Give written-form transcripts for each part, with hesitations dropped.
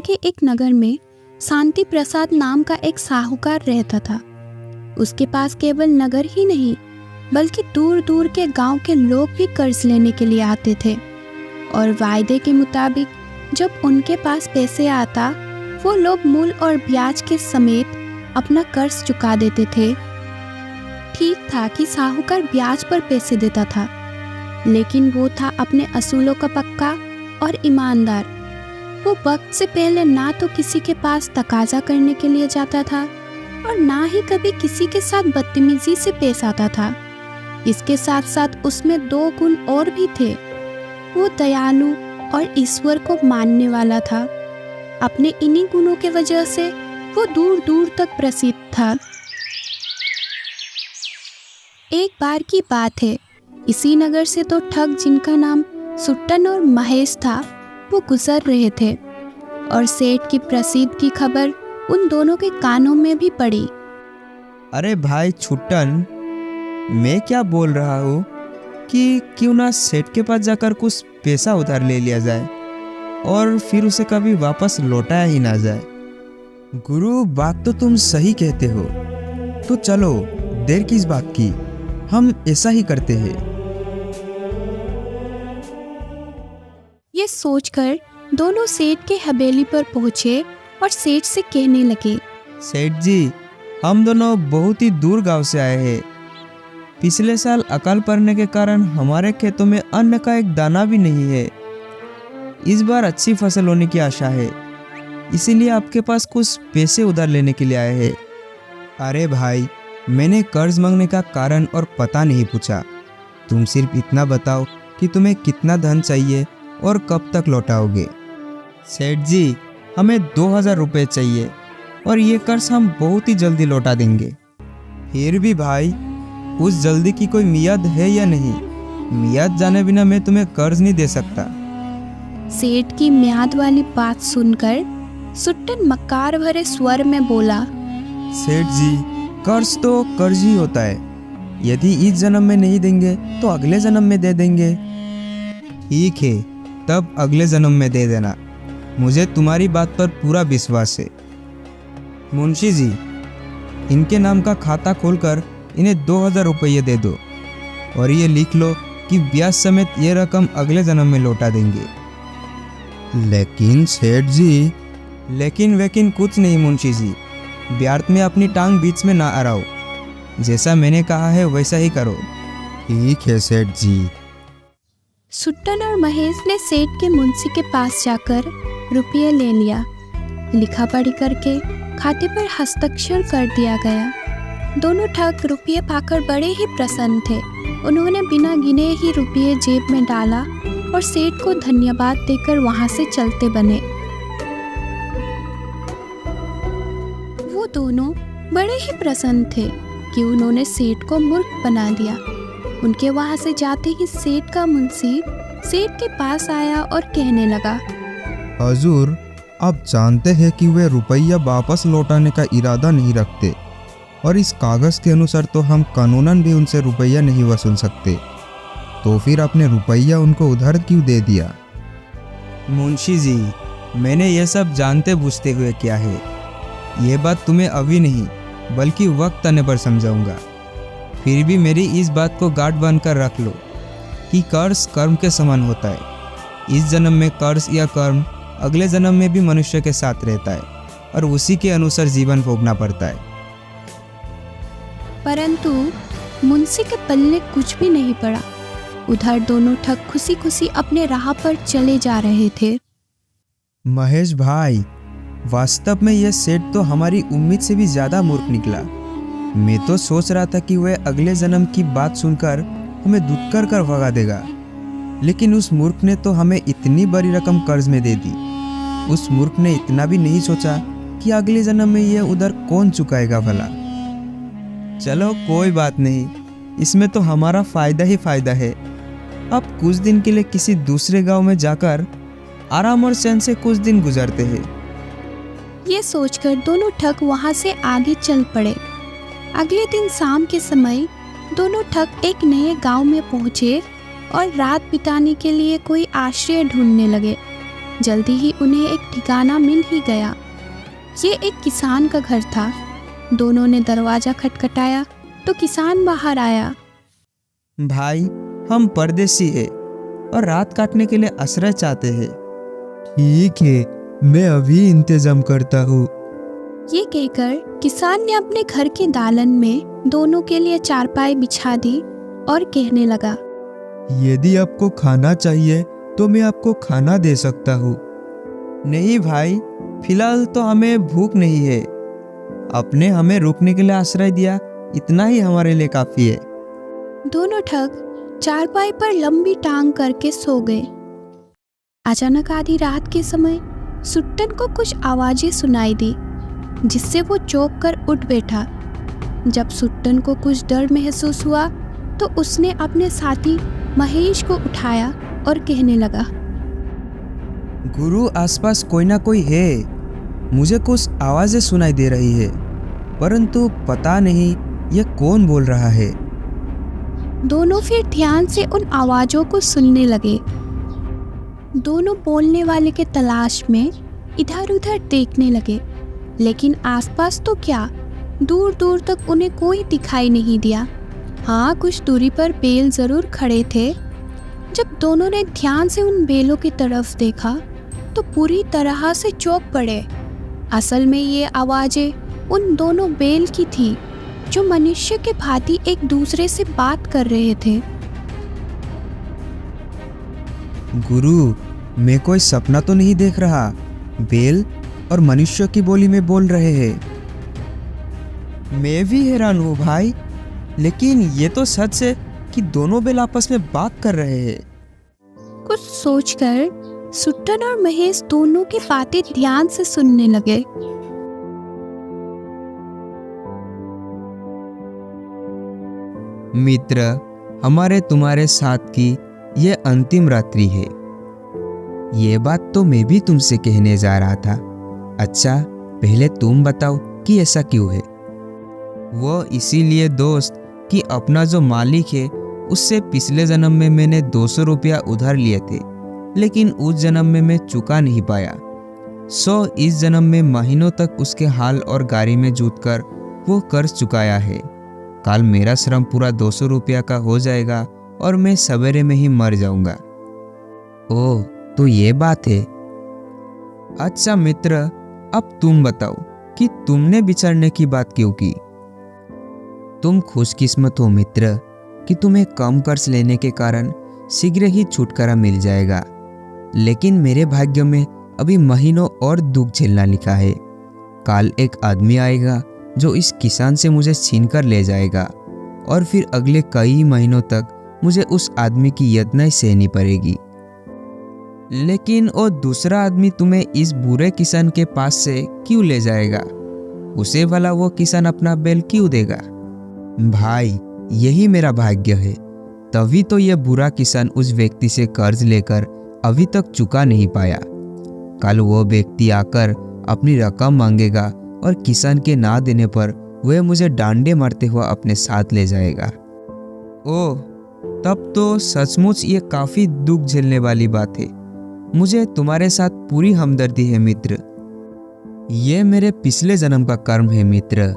के एक नगर में शांति प्रसाद नाम का एक साहूकार रहता था। उसके पास केवल नगर ही नहीं बल्कि दूर दूर के गांव के लोग भी कर्ज लेने के लिए आते थे और वायदे के मुताबिक जब उनके पास पैसे आता वो लोग मूल और ब्याज के समेत अपना कर्ज चुका देते थे। ठीक था कि साहूकार ब्याज पर पैसे देता था, लेकिन वो था अपने असूलों का पक्का और ईमानदार। वो वक्त से पहले ना तो किसी के पास तकाजा करने के लिए जाता था और ना ही कभी किसी के साथ बदतमीजी से पेश आता था। इसके साथ साथ उसमें 2 गुण और भी थे। वो दयालु और ईश्वर को मानने वाला था। अपने इन्हीं गुणों के वजह से वो दूर दूर तक प्रसिद्ध था। एक बार की बात है, इसी नगर से तो ठग जिनका नाम सुट्टन और महेश था वो गुजर रहे थे और सेठ की प्रसिद्ध की खबर उन दोनों के कानों में भी पड़ी। अरे भाई छुट्टन, मैं क्या बोल रहा हूँ कि क्यों ना सेठ के पास जाकर कुछ पैसा उधार ले लिया जाए और फिर उसे कभी वापस लौटाया ही ना जाए। गुरु, बात तो तुम सही कहते हो। तो चलो, देर किस बात की, हम ऐसा ही करते हैं। ये सोचकर दोनों सेठ के हवेली पर पहुंचे और सेठ से कहने लगे, सेठ जी, हम दोनों बहुत ही दूर गांव से आए हैं। पिछले साल अकाल पड़ने के कारण हमारे खेतों में अन्न का एक दाना भी नहीं है। इस बार अच्छी फसल होने की आशा है, इसीलिए आपके पास कुछ पैसे उधार लेने के लिए आए हैं। अरे भाई, मैंने कर्ज मांगने का कारण और पता नहीं पूछा। तुम सिर्फ इतना बताओ कि तुम्हें कितना धन चाहिए और कब तक लौटाओगे। सेठ जी, हमें 2000 रुपये चाहिए और ये कर्ज हम बहुत ही जल्दी लौटा देंगे। फिर भी भाई, उस जल्दी की कोई मियाद है या नहीं? मियाद जाने बिना मैं तुम्हें कर्ज नहीं दे सकता। सेठ की म्याद वाली बात सुनकर सुट्टन मक्कार भरे स्वर में बोला, सेठ जी, कर्ज तो कर्ज ही होता है। यदि इस जन्म में नहीं देंगे तो अगले जन्म में दे देंगे। ठीक है, तब अगले जन्म में दे देना। मुझे तुम्हारी बात पर पूरा विश्वास है। मुंशी जी, इनके नाम का खाता खोलकर इन्हें 2000 रुपये दे दो और ये लिख लो कि ब्याज समेत ये रकम अगले जन्म में लौटा देंगे। लेकिन सेठ जी, लेकिन वेकिन कुछ नहीं मुंशी जी। व्यर्थ में अपनी टांग बीच में ना अड़ाओ। जैसा मैंने कहा है वैसा ही करो। ठीक है सेठ जी। सुट्टन और महेश ने सेठ के मुंशी के पास जाकर रुपये ले लिया। लिखा पढ़ी करके खाते पर हस्ताक्षर कर दिया गया। दोनों ठग रुपये पाकर बड़े ही प्रसन्न थे। उन्होंने बिना गिने ही रुपये जेब में डाला और सेठ को धन्यवाद देकर वहां से चलते बने। वो दोनों बड़े ही प्रसन्न थे कि उन्होंने सेठ को मूर्ख बना दिया। उनके वहां से जाते ही सेठ का मुंशी सेठ के पास आया और कहने लगा, हजूर, आप जानते हैं कि वे रुपया वापस लौटाने का इरादा नहीं रखते और इस कागज़ के अनुसार तो हम कानूनन भी उनसे रुपया नहीं वसूल सकते। तो फिर आपने रुपया उनको उधार क्यों दे दिया? मुंशी जी, मैंने ये सब जानते बूझते हुए किया है। ये बात तुम्हें अभी नहीं बल्कि वक्त आने पर समझाऊंगा। फिर भी मेरी इस बात को गांठ बांध कर रख लो कि कर्ज कर्म के समान होता है। इस जन्म में कर्ज या कर्म अगले जन्म में भी मनुष्य के साथ रहता है और उसी के अनुसार जीवन भोगना पड़ता है। परंतु मुंशी के पल्ले कुछ भी नहीं पड़ा। उधर दोनों ठग खुशी खुशी अपने राह पर चले जा रहे थे। महेश भाई, वास्तव में यह सेठ तो हमारी उम्मीद से भी ज्यादा मूर्ख निकला। मैं तो सोच रहा था कि वह अगले जन्म की बात सुनकर हमें धुतकर कर भगा देगा, लेकिन उस मूर्ख ने तो हमें इतनी बड़ी रकम कर्ज में दे दी। उस मूर्ख ने इतना भी नहीं सोचा कि अगले जन्म में यह उधर कौन चुकाएगा भला। चलो कोई बात नहीं, इसमें तो हमारा फायदा ही फायदा है। अब कुछ दिन के लिए किसी दूसरे गांव में जाकर आराम और चैन से कुछ दिन गुजारते हैं। ये सोचकर दोनों ठग वहां से आगे चल पड़े। अगले दिन शाम के समय दोनों ठग एक नए गांव में पहुंचे और रात बिताने के लिए कोई आश्रय ढूंढने लगे। जल्दी ही उन्हें एक ठिकाना मिल ही गया। ये एक किसान का घर था। दोनों ने दरवाज़ा खटखटाया तो किसान बाहर आया। भाई, हम परदेसी हैं और रात काटने के लिए आश्रय चाहते हैं। ठीक है, मैं अभी इंतजाम करता हूँ। ये कहकर किसान ने अपने घर के दालन में दोनों के लिए चारपाई बिछा दी और कहने लगा, यदि आपको खाना चाहिए तो मैं आपको खाना दे सकता हूँ। नहीं भाई, फिलहाल तो हमें भूख नहीं है। आपने हमें रुकने के लिए आश्रय दिया, इतना ही हमारे लिए काफ़ी है। दोनों ठग चारपाई पर लंबी टांग करके सो गए। अचानक आधी रात के समय सुट्टन को कुछ आवाजें सुनाई दी, जिससे वो चौंक कर उठ बैठा। जब सुट्टन को कुछ डर महसूस हुआ तो उसने अपने साथी महेश को उठाया और कहने लगा, गुरु, आसपास कोई ना कोई है। मुझे कुछ आवाजें सुनाई दे रही है, परंतु पता नहीं ये कौन बोल रहा है। दोनों फिर ध्यान से उन आवाज़ों को सुनने लगे। दोनों बोलने वाले के तलाश में इधर उधर देखने लगे, लेकिन आसपास तो क्या, दूर दूर तक उन्हें कोई दिखाई नहीं दिया। हाँ, कुछ दूरी पर बैल जरूर खड़े थे। जब दोनों ने ध्यान से उन बैलों की तरफ देखा तो पूरी तरह से चौंक पड़े। असल में ये आवाज़ें उन दोनों बैल की थी, जो मनुष्य के भांति एक दूसरे से बात कर रहे थे। गुरु, मैं कोई सपना तो नहीं देख रहा। बैल और मनुष्य की बोली में बोल रहे हैं। मैं भी हैरान हूँ भाई, लेकिन ये तो सच है कि दोनों बैल आपस में बात कर रहे हैं। कुछ सोचकर सुट्टन और महेश दोनों की बातें ध्यान से सुनने लगे। मित्र, हमारे तुम्हारे साथ की ये अंतिम रात्रि है। ये बात तो मैं भी तुमसे कहने जा रहा था। अच्छा, पहले तुम बताओ कि ऐसा क्यों है। वो इसीलिए दोस्त कि अपना जो मालिक है उससे पिछले जन्म में मैंने 200 रुपया उधार लिए थे, लेकिन उस जन्म में मैं चुका नहीं पाया। इस जन्म में महीनों तक उसके हाल और गाड़ी में जूतकर वो कर्ज चुकाया है। कल मेरा श्रम पूरा 200 रुपया का हो जाएगा और मैं सवेरे में ही मर जाऊंगा। ओह, तो ये बात है। अच्छा मित्र, अब तुम बताओ कि तुमने बिछड़ने की बात क्यों की। तुम खुशकिस्मत हो मित्र कि तुम्हें कम कर्ज लेने के कारण शीघ्र ही छुटकारा मिल जाएगा, लेकिन मेरे भाग्य में अभी महीनों और दुख झेलना लिखा है। कल एक आदमी आएगा जो इस किसान से मुझे छीन कर ले जाएगा और फिर अगले कई महीनों तक मुझे उस आदमी की यातनाएं सहनी पड़ेगी। लेकिन वो दूसरा आदमी तुम्हें इस बुरे किसान के पास से क्यों ले जाएगा? उसे भला वो किसान अपना बैल क्यों देगा? भाई, यही मेरा भाग्य है। तभी तो यह बुरा किसान उस व्यक्ति से कर्ज लेकर अभी तक चुका नहीं पाया। कल वो व्यक्ति आकर अपनी रकम मांगेगा और किसान के ना देने पर वह मुझे डांडे मारते हुआ अपने साथ ले जाएगा। ओह, तब तो सचमुच ये काफी दुख झेलने वाली बात है। मुझे तुम्हारे साथ पूरी हमदर्दी है मित्र। ये मेरे पिछले जन्म का कर्म है मित्र,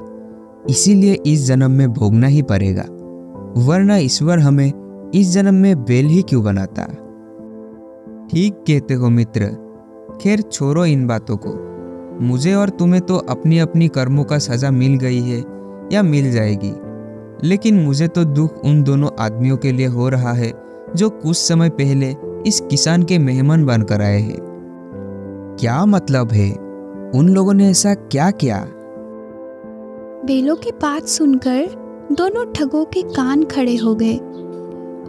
इसीलिए इस जन्म में भोगना ही पड़ेगा, वरना ईश्वर हमें इस जन्म में बैल ही क्यों बनाता। ठीक कहते हो मित्र। खैर छोड़ो इन बातों को। मुझे और तुम्हें तो अपनी अपनी कर्मों का सजा मिल गई है या मिल जाएगी, लेकिन मुझे तो दुख उन दोनों आदमियों के लिए हो रहा है जो कुछ समय पहले इस किसान के मेहमान बनकर आए हैं। क्या मतलब है? उन लोगों ने ऐसा क्या किया? बैलों की बात सुनकर दोनों ठगों के कान खड़े हो गए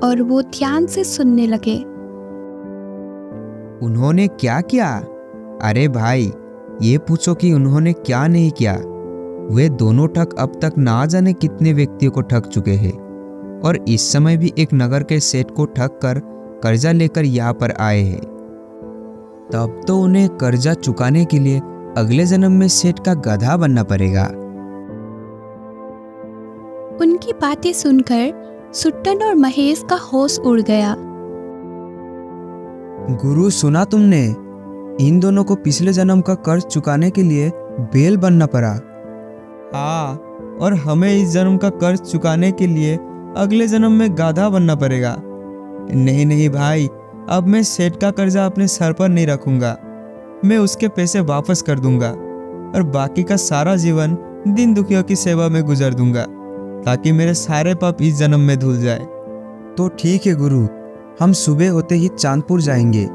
और वो ध्यान से सुनने लगे। उन्होंने क्या किया? अरे भाई, ये पूछो कि उन्होंने क्या नहीं किया। वे दोनों ठग अब तक ना जाने कितने व्यक्तियों को ठग चुके हैं और इस समय भी एक नगर के सेठ को ठग कर कर्जा लेकर यहाँ पर आए हैं। तब तो उन्हें कर्जा चुकाने के लिए अगले जन्म में सेठ का गधा बनना पड़ेगा। उनकी बातें सुनकर सुट्टन और महेश का होश उड़ गया। गुरु, सुना तुमने? इन दोनों को पिछले जन्म का कर्ज चुकाने के लिए बेल बनना पड़ा। हाँ, और हमें इस जन्म का कर्ज चुकाने के लिए अगले जन्म में गाधा बनना पड़ेगा। नहीं नहीं भाई, अब मैं सेठ का कर्जा अपने सर पर नहीं रखूंगा। मैं उसके पैसे वापस कर दूंगा और बाकी का सारा जीवन दीन दुखियों की सेवा में गुजार दूंगा, ताकि मेरे सारे पाप इस जन्म में धुल जाए। तो ठीक है गुरु, हम सुबह होते ही चांदपुर जाएंगे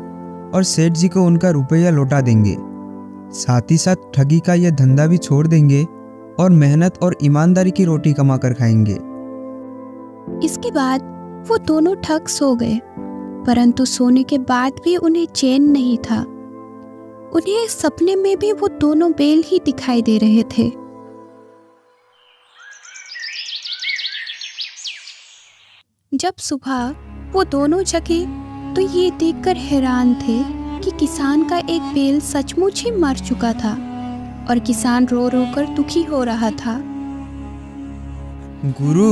और सेठ जी को उनका रुपया लौटा देंगे। साथ ही साथ ठगी का यह धंधा भी छोड़ देंगे और मेहनत और ईमानदारी की रोटी कमा कर खाएंगे। इसके बाद वो दोनों ठग सो गए, परंतु सोने के बाद भी उन्हें चैन नहीं था। उन्हें सपने में भी वो दोनों बेल ही दिखाई दे रहे थे। जब सुबह वो दोनों जगे तो ये देखकर हैरान थे कि किसान का एक बेल सचमुच ही मर चुका था और किसान रो रो कर दुखी हो रहा था। गुरु,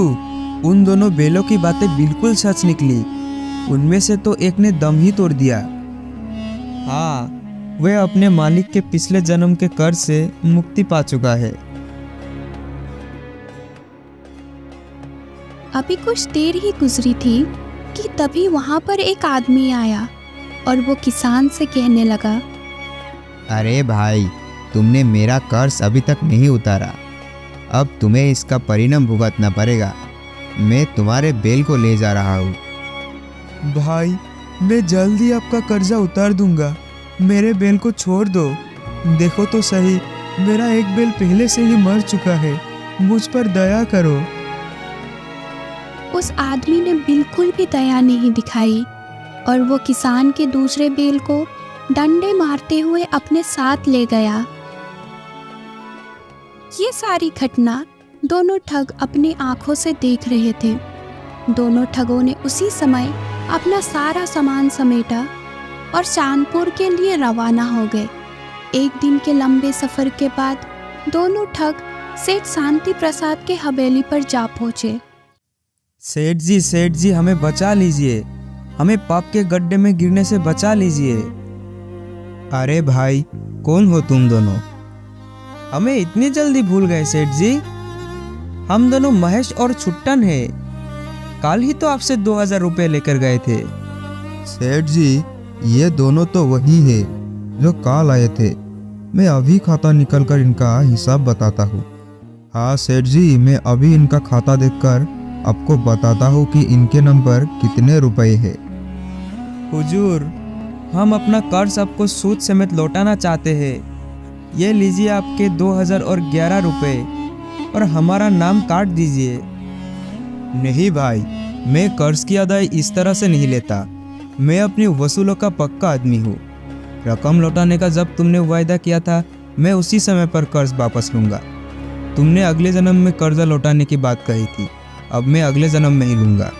उन दोनों बेलों की बातें बिल्कुल सच निकली। उनमें से तो एक ने दम ही तोड़ दिया। हाँ, वह अपने मालिक के पिछले जन्म के कर्ज से मुक्ति पा चुका है। अभी कुछ देर ही गुजरी थी कि तभी वहां पर एक आदमी आया और वो किसान से कहने लगा, अरे भाई, तुमने मेरा कर्ज अभी तक नहीं उतारा। अब तुम्हें इसका परिणाम भुगतना पड़ेगा। मैं तुम्हारे बेल को ले जा रहा हूँ। भाई, मैं जल्द ही आपका कर्जा उतार दूंगा। मेरे बेल को छोड़ दो। देखो तो सही, मेरा एक बेल पहले से ही मर चुका है। मुझ पर दया करो। उस आदमी ने बिल्कुल भी दया नहीं दिखाई और वो किसान के दूसरे बेल को डंडे मारते हुए अपने साथ ले गया। ये सारी घटना दोनों ठग अपनी आंखों से देख रहे थे। दोनों ठगों ने उसी समय अपना सारा सामान समेटा और चांदपुर के लिए रवाना हो गए। एक दिन के लंबे सफर के बाद दोनों ठग सेठ शांति प्रसाद के हवेली पर जा पहुंचे। सेठ जी, हमें बचा लीजिए। हमें पाप के गड्ढे में गिरने से बचा लीजिए। अरे भाई, कौन हो तुम दोनों? हमें इतनी जल्दी भूल गए सेठ जी? हम दोनों महेश और छुट्टन हैं। कल ही तो आपसे 2000 रुपये लेकर गए थे। सेठ जी, ये दोनों तो वही है जो कल आए थे। मैं अभी खाता निकल कर इनका हिसाब बताता हूँ। हाँ सेठ जी, मैं अभी इनका खाता देखकर आपको बताता हूँ कि इनके नंबर कितने रुपए है। हुजूर, हम अपना कर्ज आपको सूद समेत लौटाना चाहते हैं। ये लीजिए आपके 2011 रुपये और हमारा नाम काट दीजिए। नहीं भाई, मैं कर्ज की अदाई इस तरह से नहीं लेता। मैं अपनी वसूलों का पक्का आदमी हूँ। रकम लौटाने का जब तुमने वायदा किया था, मैं उसी समय पर कर्ज वापस लूँगा। तुमने अगले जन्म में कर्जा लौटाने की बात कही थी, अब मैं अगले जन्म में ही लूँगा।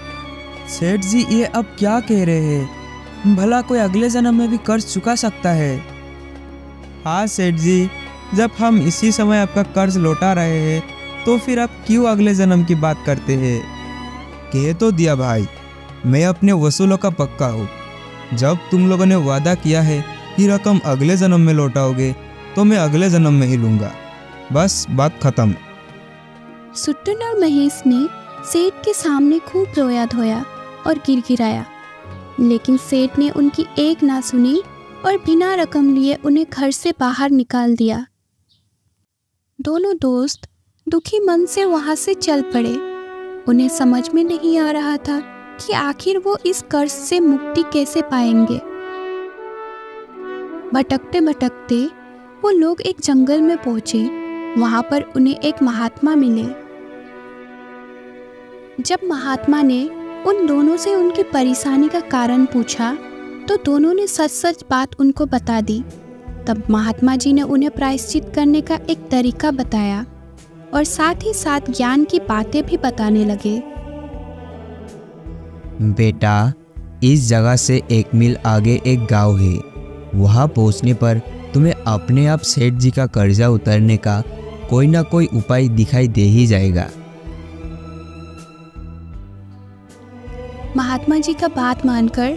सेठ जी, ये अब क्या कह रहे हैं? भला कोई अगले जन्म में भी कर्ज चुका सकता है? हाँ सेठ जी, जब हम इसी समय आपका कर्ज लौटा रहे हैं तो फिर आप क्यों अगले जन्म की बात करते हैं? कह तो दिया भाई, मैं अपने वसूलों का पक्का हूँ। जब तुम लोगों ने वादा किया है कि रकम अगले जन्म में लौटाओगे तो मैं अगले जन्म में ही लूँगा। बस बात खत्म। सुट्टन और महेश ने सेठ के सामने खूब रोया धोया और गिड़गिड़ाया, लेकिन सेठ ने उनकी एक ना सुनी और बिना रकम लिए उन्हें घर से बाहर निकाल दिया। दोनों दोस्त दुखी मन से वहां से चल पड़े। उन्हें समझ में नहीं आ रहा था कि आखिर वो इस कर्ज से मुक्ति कैसे पाएंगे। भटकते भटकते वो लोग एक जंगल में पहुंचे। वहां पर उन्हें एक महात्मा मिले। जब महात्मा ने उन दोनों से उनकी परेशानी का कारण पूछा तो दोनों ने सच सच बात उनको बता दी। तब महात्मा जी ने उन्हें प्रायश्चित करने का एक तरीका बताया और साथ ही साथ ज्ञान की बातें भी बताने लगे। बेटा, इस जगह से 1 मील आगे एक गांव है। वहां पहुंचने पर तुम्हें अपने आप सेठ जी का कर्जा उतारने का कोई ना कोई उपाय दिखाई दे ही जाएगा। महात्मा जी का बात मानकर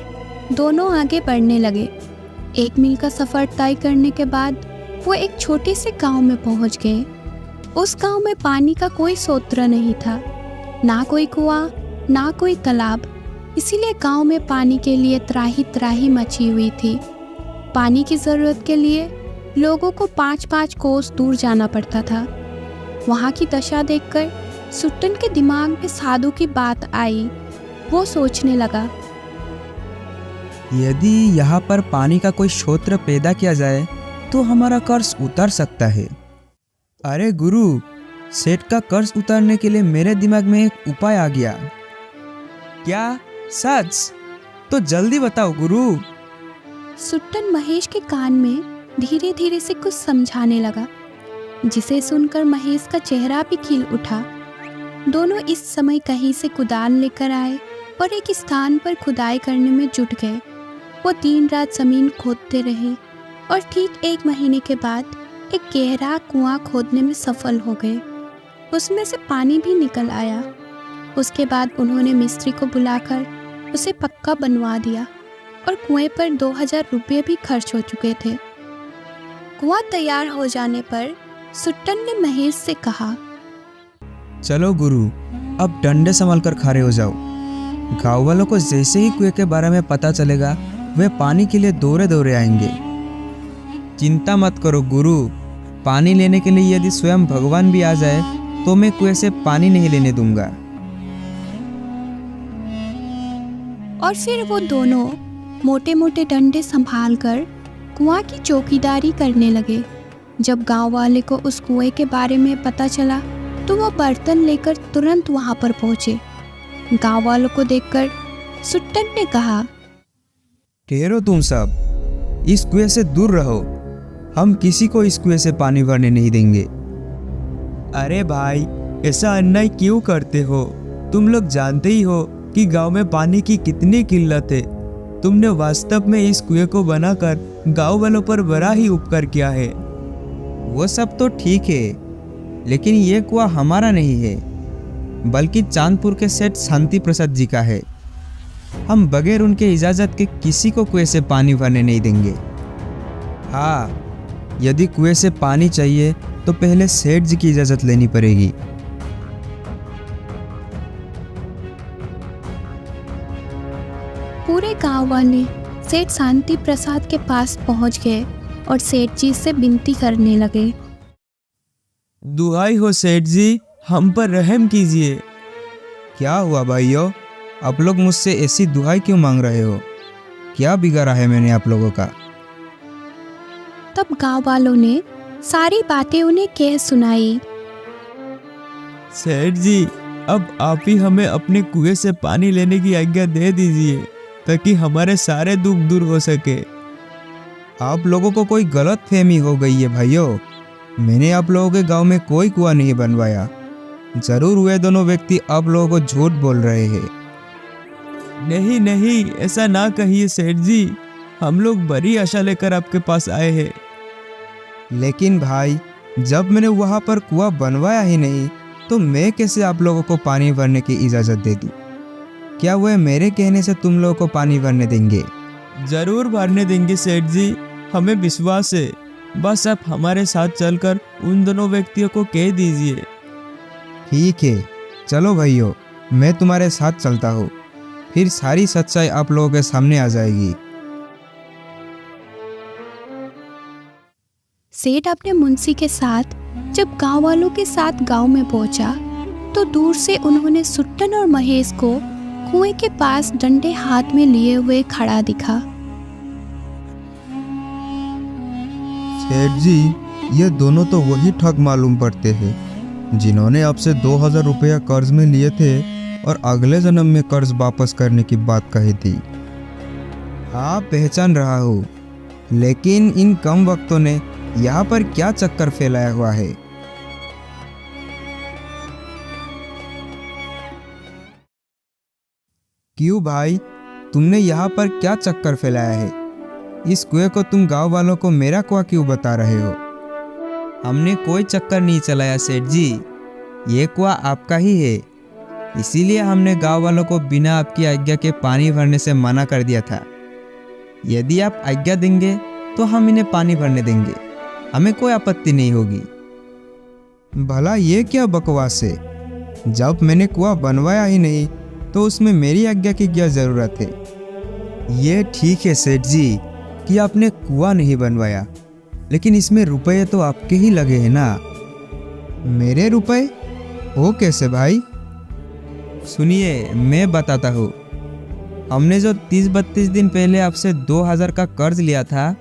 दोनों आगे बढ़ने लगे। 1 मील का सफ़र तय करने के बाद वो एक छोटे से गांव में पहुंच गए। उस गांव में पानी का कोई स्रोत नहीं था, ना कोई कुआं, ना कोई तालाब। इसीलिए गांव में पानी के लिए त्राही त्राही मची हुई थी। पानी की ज़रूरत के लिए लोगों को 5-5 कोस दूर जाना पड़ता था। वहाँ की दशा देखकर सुट्टन के दिमाग में साधु की बात आई। वो सोचने लगा, यदि यहाँ पर पानी का कोई स्रोत पैदा किया जाए तो हमारा कर्ज उतर सकता है। अरे गुरु, सेठ का कर्ज उतारने के लिए मेरे दिमाग में एक उपाय आ गया। क्या सच? तो जल्दी बताओ गुरु। सुट्टन महेश के कान में धीरे धीरे से कुछ समझाने लगा, जिसे सुनकर महेश का चेहरा भी खिल उठा। दोनों इस समय कहीं से कुदाल लेकर आए और एक स्थान पर खुदाई करने में जुट गए। वो दिन रात जमीन खोदते रहे और ठीक 1 महीने के बाद एक गहरा कुआं खोदने में सफल हो गए। उसमें से पानी भी निकल आया। उसके बाद उन्होंने मिस्त्री को बुलाकर उसे पक्का बनवा दिया और कुएं पर 2000 रुपये भी खर्च हो चुके थे। कुआं तैयार हो जाने पर सुट्टन ने महेश से कहा, चलो गुरु, अब डंडे संभाल कर खड़े हो जाओ। गाँव वालों को जैसे ही कुएं के बारे में पता चलेगा वे पानी के लिए दौड़े दौड़े आएंगे। चिंता मत करो गुरु, पानी लेने के लिए यदि स्वयं भगवान भी आ जाए तो मैं कुएं से पानी नहीं लेने दूंगा। और फिर वो दोनों मोटे मोटे डंडे संभालकर कुआं की चौकीदारी करने लगे। जब गांव वाले को उस कुएं के बारे में पता चला तो वो बर्तन लेकर तुरंत वहां पर पहुंचे। गांव वालों को देखकर सुट्टन ने कहा, ठहरो तुम सब, इस कुएं से दूर रहो। हम किसी को इस कुएं से पानी भरने नहीं देंगे। अरे भाई, ऐसा अन्याय क्यों करते हो? तुम लोग जानते ही हो कि गांव में पानी की कितनी किल्लत है। तुमने वास्तव में इस कुएं को बनाकर गांव वालों पर बड़ा ही उपकार किया है। वो सब तो ठीक है, लेकिन ये कुआं हमारा नहीं है, बल्कि चांदपुर के सेठ शांति प्रसाद जी का है। हम बगैर उनके इजाज़त के किसी को कुएं से पानी भरने नहीं देंगे। हाँ, यदि कुएं से पानी चाहिए तो पहले सेठ जी की इजाज़त लेनी पड़ेगी। पूरे गांव वाले सेठ शांति प्रसाद के पास पहुंच गए और सेठ जी से विनती करने लगे, दुहाई हो सेठ जी, हम पर रहम कीजिए। क्या हुआ भाइयों, आप लोग मुझसे ऐसी दुहाई क्यों मांग रहे हो? क्या बिगाड़ा है मैंने आप लोगों का? तब गांव वालों ने सारी बातें उन्हें कह सुनाई। सेठ जी, अब आप ही हमें अपने कुएं से पानी लेने की आज्ञा दे दीजिए ताकि हमारे सारे दुख दूर हो सके। आप लोगों को कोई गलत फहमी हो गई है भाइयों। मैंने आप लोगों के गांव में कोई कुआं नहीं बनवाया। जरूर वे दोनों व्यक्ति आप लोगों को झूठ बोल रहे हैं। नहीं नहीं, ऐसा ना कहिए सेठ जी, हम लोग बड़ी आशा लेकर आपके पास आए हैं। लेकिन भाई, जब मैंने वहां पर कुआं बनवाया ही नहीं तो मैं कैसे आप लोगों को पानी भरने की इजाज़त दे दूं? क्या वह मेरे कहने से तुम लोगों को पानी भरने देंगे? जरूर भरने देंगे सेठ जी, हमें विश्वास है। बस आप हमारे साथ चलकर उन दोनों व्यक्तियों को कह दीजिए। ठीक है, चलो भाइयों, मैं तुम्हारे साथ चलता हूँ। फिर सारी सच्चाई आप लोगों के सामने आ जाएगी। सेठ अपने मुंशी के साथ जब गांव वालों के साथ गांव में पहुंचा तो दूर से उन्होंने सुट्टन और महेश को कुएं के पास डंडे हाथ में लिए हुए खड़ा दिखा। सेठ जी, ये दोनों तो वही ठग मालूम पड़ते हैं जिन्होंने आपसे 2000 रुपया कर्ज में लिए थे और अगले जन्म में कर्ज वापस करने की बात कही थी। हाँ, पहचान रहा हूँ, लेकिन इन कम वक्तों ने यहाँ पर क्या चक्कर फैलाया हुआ है? क्यों भाई, तुमने यहाँ पर क्या चक्कर फैलाया है? इस कुएं को तुम गांव वालों को मेरा कुआं क्यों बता रहे हो? हमने कोई चक्कर नहीं चलाया सेठ जी, ये कुआं आपका ही है। इसीलिए हमने गांव वालों को बिना आपकी आज्ञा के पानी भरने से मना कर दिया था। यदि आप आज्ञा देंगे तो हम इन्हें पानी भरने देंगे, हमें कोई आपत्ति नहीं होगी। भला ये क्या बकवास है? जब मैंने कुआं बनवाया ही नहीं तो उसमें मेरी आज्ञा की क्या ज़रूरत है? ये ठीक है सेठ जी कि आपने कुआं नहीं बनवाया, लेकिन इसमें रुपए तो आपके ही लगे हैं ना। मेरे रुपए? वो कैसे भाई? सुनिए, मैं बताता हूँ। हमने जो 30-32 दिन पहले आपसे 2000 का कर्ज लिया था,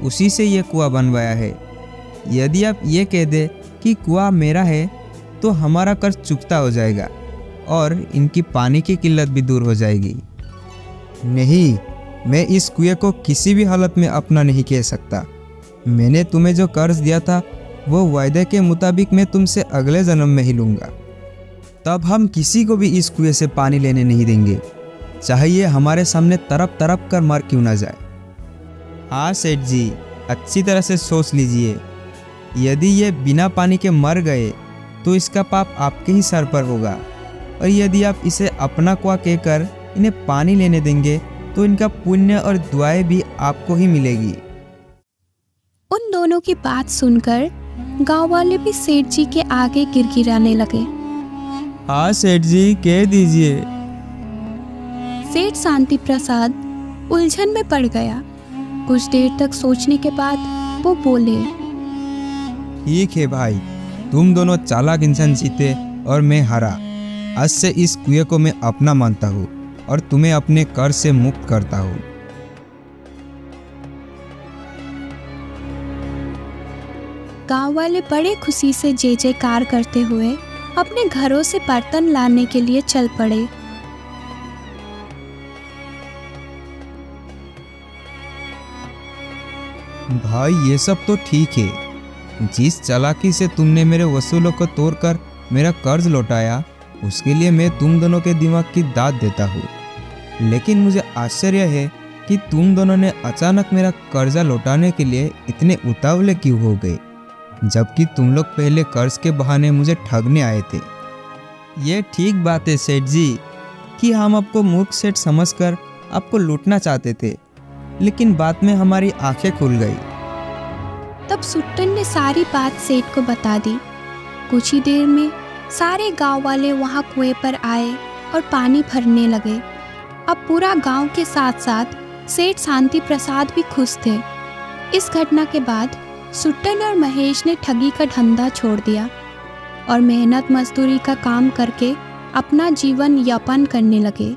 उसी से ये कुआं बनवाया है। यदि आप ये कह दे कि कुआं मेरा है तो हमारा कर्ज चुकता हो जाएगा और इनकी पानी की किल्लत भी दूर हो जाएगी। नहीं, मैं इस कुएं को किसी भी हालत में अपना नहीं कह सकता। मैंने तुम्हें जो कर्ज दिया था वो वायदे के मुताबिक मैं तुमसे अगले जन्म में ही लूँगा। तब हम किसी को भी इस कुएं से पानी लेने नहीं देंगे, चाहे ये हमारे सामने तरप तरप कर मर क्यों ना जाए। हाँ सेठ जी, अच्छी तरह से सोच लीजिए। यदि ये बिना पानी के मर गए तो इसका पाप आपके ही सर पर होगा, और यदि आप इसे अपना कुआं कहकर इन्हें पानी लेने देंगे तो इनका पुण्य और दुआएं भी आपको ही मिलेगी। उन दोनों की बात सुनकर गांव वाले भी सेठ जी के आगे गिड़गिड़ाने लगे। हाँ सेठ जी, कह दीजिए। सेठ शांति प्रसाद उलझन में पड़ गया। कुछ देर तक सोचने के बाद वो बोले, ठीक है भाई, तुम दोनों चालाक इंसान जीते और मैं हारा। आज से इस कुएं को मैं अपना मानता हूँ और तुम्हें अपने कर्ज से मुक्त करता हूँ। गांव वाले बड़े खुशी से जय जयकार करते हुए अपने घरों से बर्तन लाने के लिए चल पड़े। भाई ये सब तो ठीक है। जिस चालाकी से तुमने मेरे वसूलों को तोड़कर मेरा कर्ज लौटाया, उसके लिए मैं तुम दोनों के दिमाग की दाद देता हूँ। लेकिन मुझे आश्चर्य है कि तुम दोनों ने अचानक मेरा कर्जा लौटाने के लिए इतने उतावले क्यों हो गए, जबकि तुम लोग पहले कर्ज के बहाने मुझे ठगने आए थे। ये ठीक बात है सेठ जी कि हम आपको मूर्ख सेठ समझकर आपको लूटना चाहते थे, लेकिन बाद में हमारी आंखें खुल गई। तब सुट्टन ने सारी बात सेठ को बता दी। कुछ ही देर में सारे गांव वाले वहां कुएं पर आए और पानी भरने लगे। अब पूरा गांव के साथ साथ सेठ शांति प्रसाद भी खुश थे। इस घटना के बाद सुट्टन और महेश ने ठगी का धंधा छोड़ दिया और मेहनत मजदूरी का काम करके अपना जीवन यापन करने लगे।